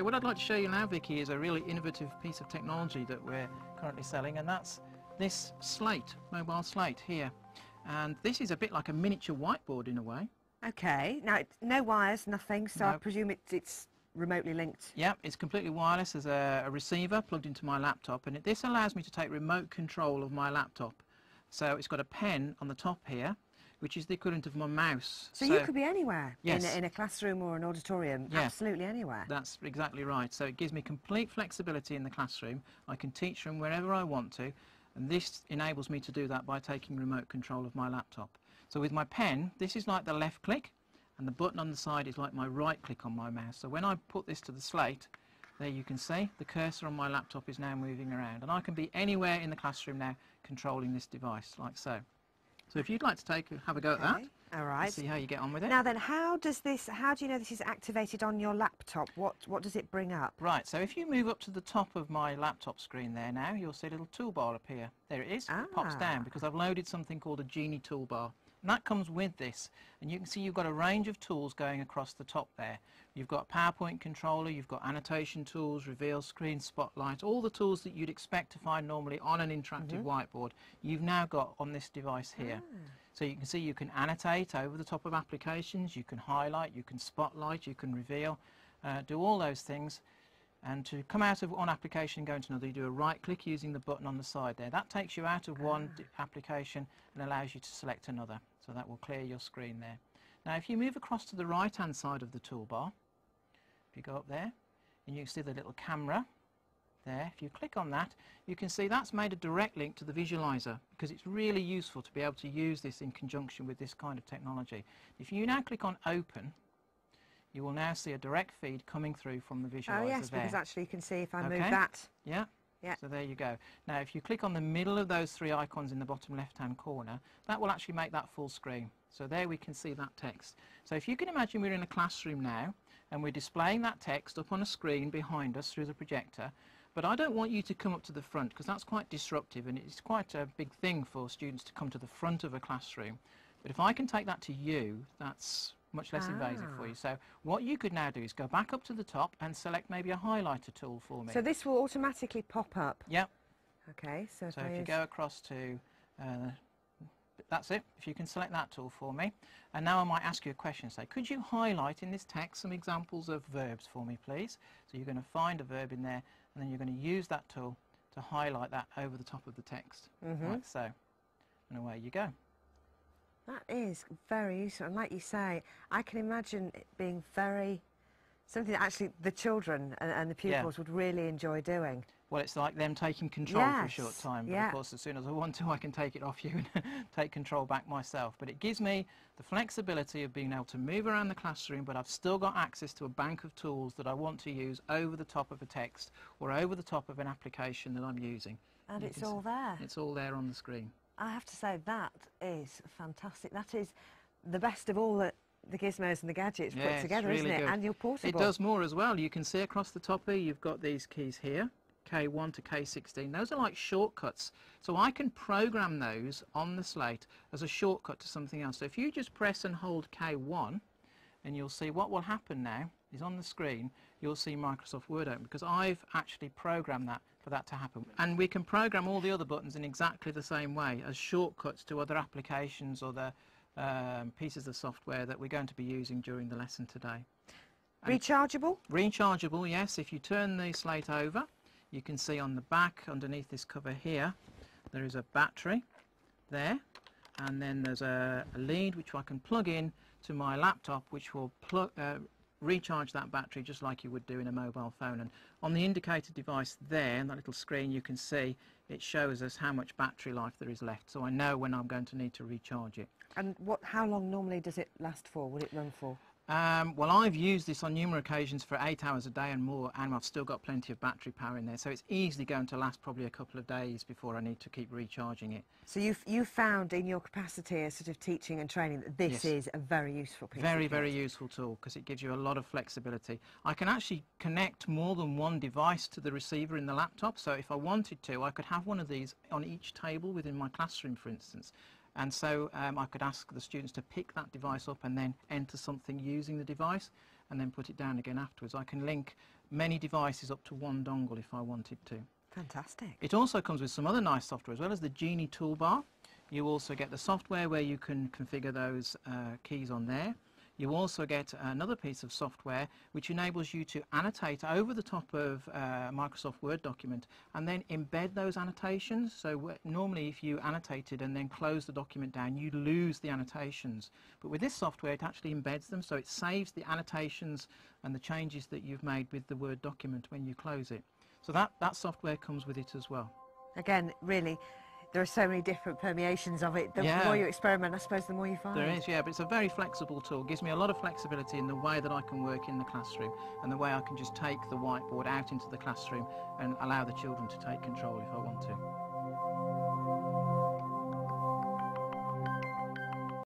Okay, what I'd like to show you now, Vicky, is a really innovative piece of technology that we're currently selling, and that's this Slate, mobile Slate here. And this is a bit like a miniature whiteboard in a way. Okay, now no wires, nothing, so I Nope. presume it's remotely linked. Yep, it's completely wireless. There's a receiver plugged into my laptop, and this allows me to take remote control of my laptop. So it's got a pen on the top here, which is the equivalent of my mouse. So you could be anywhere, yes, in a classroom or an auditorium, yeah, absolutely anywhere. That's exactly right. So it gives me complete flexibility in the classroom. I can teach from wherever I want to, and this enables me to do that by taking remote control of my laptop. So with my pen, this is like the left click, and the button on the side is like my right click on my mouse. So when I put this to the Slate, there you can see the cursor on my laptop is now moving around, and I can be anywhere in the classroom now controlling this device, like so. So if you'd like to have a go at that, all right, see how you get on with it. Now then, how do you know this is activated on your laptop? What does it bring up? Right, so if you move up to the top of my laptop screen there now, you'll see a little toolbar appear. There it is. It pops down because I've loaded something called a Genee toolbar. And that comes with this, and you can see you've got a range of tools going across the top there. You've got a PowerPoint controller, you've got annotation tools, reveal screen, spotlight, all the tools that you'd expect to find normally on an interactive whiteboard, you've now got on this device here. So you can see you can annotate over the top of applications, you can highlight, you can spotlight, you can reveal, do all those things. And to come out of one application and go into another, you do a right click using the button on the side there. That takes you out of one application and allows you to select another. So that will clear your screen there. Now if you move across to the right hand side of the toolbar, if you go up there, and you can see the little camera there, if you click on that, you can see that's made a direct link to the visualizer, because it's really useful to be able to use this in conjunction with this kind of technology. If you now click on open, you will now see a direct feed coming through from the visualizer. Oh yes, there. because actually you can see if I move that. Yeah. Yeah. So there you go. Now if you click on the middle of those three icons in the bottom left hand corner, that will actually make that full screen. So there we can see that text. So if you can imagine we're in a classroom now and we're displaying that text up on a screen behind us through the projector, but I don't want you to come up to the front because that's quite disruptive and it's quite a big thing for students to come to the front of a classroom. But if I can take that to you, that's much less invasive for you. So what you could now do is go back up to the top and select maybe a highlighter tool for me. So this will automatically pop up? Yep. Okay, so if you go across to, that's it, if you can select that tool for me. And now I might ask you a question, say, could you highlight in this text some examples of verbs for me, please? So you're going to find a verb in there, and then you're going to use that tool to highlight that over the top of the text, like so. And away you go. That is very useful, and like you say, I can imagine it being something that actually the children and the pupils would really enjoy doing. Well, it's like them taking control for a short time, but of course as soon as I want to I can take it off you and take control back myself. But it gives me the flexibility of being able to move around the classroom, but I've still got access to a bank of tools that I want to use over the top of a text or over the top of an application that I'm using. And it's all there. It's all there on the screen. I have to say, that is fantastic. That is the best of all the gizmos and the gadgets put together, really isn't it? Good. And you're portable. It does more as well. You can see across the top here, you've got these keys here, K1 to K16. Those are like shortcuts. So I can program those on the Slate as a shortcut to something else. So if you just press and hold K1, and you'll see what will happen now is on the screen, you'll see Microsoft Word open, because I've actually programmed that for that to happen. And we can program all the other buttons in exactly the same way as shortcuts to other applications or the pieces of software that we're going to be using during the lesson today. And rechargeable? Rechargeable, yes. If you turn the Slate over, you can see on the back, underneath this cover here, there is a battery there, and then there's a lead which I can plug in to my laptop, which will recharge that battery just like you would do in a mobile phone. And on the indicator device there, in that little screen, you can see it shows us how much battery life there is left, so I know when I'm going to need to recharge it. And how long normally does it last for? Will it run for? Well, I've used this on numerous occasions for 8 hours a day and more, and I've still got plenty of battery power in there, so it's easily going to last probably a couple of days before I need to keep recharging it. So you've found in your capacity as sort of teaching and training that this is a very useful piece Very, of kit. very useful tool, because it gives you a lot of flexibility. I can actually connect more than one device to the receiver in the laptop, so if I wanted to, I could have one of these on each table within my classroom, for instance. And so I could ask the students to pick that device up and then enter something using the device. and then put it down again afterwards. I can link many devices up to one dongle if I wanted to. Fantastic. It also comes with some other nice software as well as the Genee toolbar. You also get the software where you can configure those keys on there. You also get another piece of software which enables you to annotate over the top of a Microsoft Word document and then embed those annotations. So normally if you annotated and then close the document down, you lose the annotations. But with this software, it actually embeds them, so it saves the annotations and the changes that you've made with the Word document when you close it. So that software comes with it as well. Again, really, there are so many different permeations of it. The more you experiment, I suppose, the more you find. There is, yeah, but it's a very flexible tool. It gives me a lot of flexibility in the way that I can work in the classroom and the way I can just take the whiteboard out into the classroom and allow the children to take control if I want to.